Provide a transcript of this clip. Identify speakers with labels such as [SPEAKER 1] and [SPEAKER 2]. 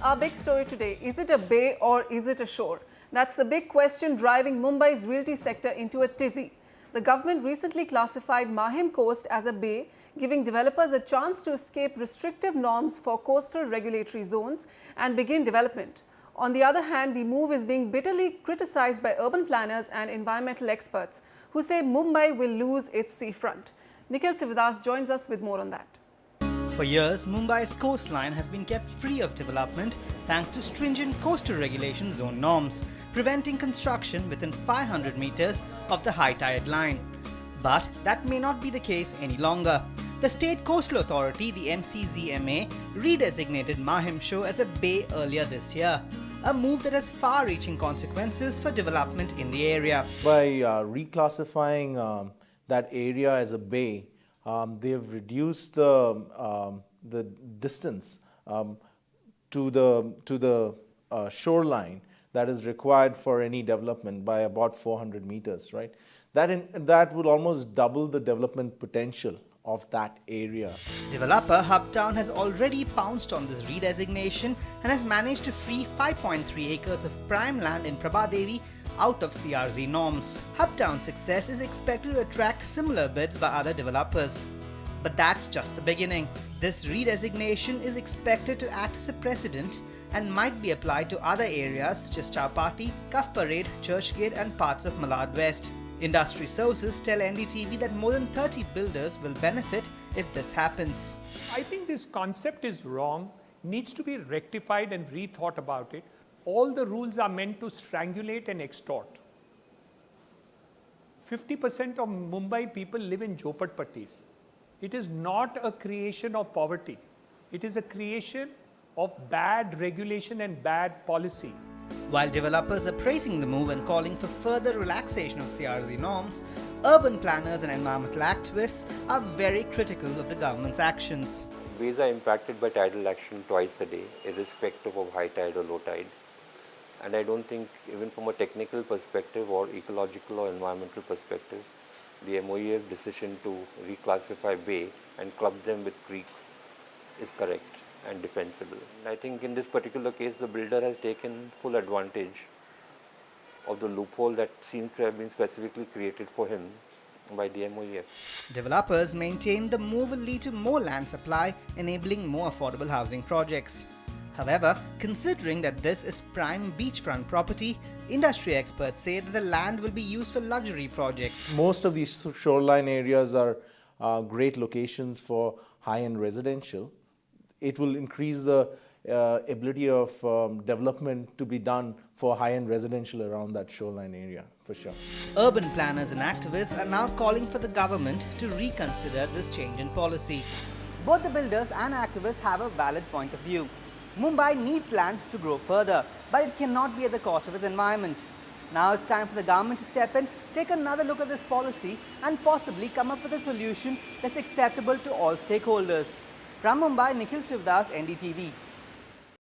[SPEAKER 1] Our big story today, is it a bay or is it a shore? That's the big question driving Mumbai's realty sector into a tizzy. The government recently classified Mahim Coast as a bay, giving developers a chance to escape restrictive norms for coastal regulatory zones and begin development. On the other hand, the move is being bitterly criticized by urban planners and environmental experts who say Mumbai will lose its seafront. Nikhil Sivadas joins us with more on that.
[SPEAKER 2] For years, Mumbai's coastline has been kept free of development thanks to stringent coastal regulation zone norms, preventing construction within 500 meters of the high tide line. But that may not be the case any longer. The State Coastal Authority, the MCZMA, redesignated Mahim Shore as a bay earlier this year, a move that has far-reaching consequences for development in the area.
[SPEAKER 3] By reclassifying that area as a bay, they have reduced the distance to the shoreline that is required for any development by about 400 meters, right? That would almost double the development potential of that area.
[SPEAKER 2] Developer Hubtown has already pounced on this redesignation and has managed to free 5.3 acres of prime land in Prabhadevi out of CRZ norms. Hubtown's success is expected to attract similar bids by other developers. But that's just the beginning. This redesignation is expected to act as a precedent and might be applied to other areas such as Chowpatty, Cuff Parade, Churchgate and parts of Malad West. Industry sources tell NDTV that more than 30 builders will benefit if this happens.
[SPEAKER 4] I think this concept is wrong, needs to be rectified and rethought about it. All the rules are meant to strangulate and extort. 50% of Mumbai people live in jhopatpattis. It is not a creation of poverty. It is a creation of bad regulation and bad policy.
[SPEAKER 2] While developers are praising the move and calling for further relaxation of CRZ norms, urban planners and environmental activists are very critical of the government's actions.
[SPEAKER 5] Bays are impacted by tidal action twice a day, irrespective of high tide or low tide. And I don't think, even from a technical perspective or ecological or environmental perspective, the MOEF decision to reclassify bay and club them with creeks is correct and defensible. I think in this particular case, the builder has taken full advantage of the loophole that seems to have been specifically created for him by the MOEF.
[SPEAKER 2] Developers maintain the move will lead to more land supply, enabling more affordable housing projects. However, considering that this is prime beachfront property, industry experts say that the land will be used for luxury projects.
[SPEAKER 3] Most of these shoreline areas are great locations for high-end residential. It will increase the ability of development to be done for high-end residential around that shoreline area, for sure.
[SPEAKER 2] Urban planners and activists are now calling for the government to reconsider this change in policy. Both the builders and activists have a valid point of view. Mumbai needs land to grow further, but it cannot be at the cost of its environment. Now it's time for the government to step in, take another look at this policy and possibly come up with a solution that's acceptable to all stakeholders. From Mumbai, Nikhil Sivadas, NDTV.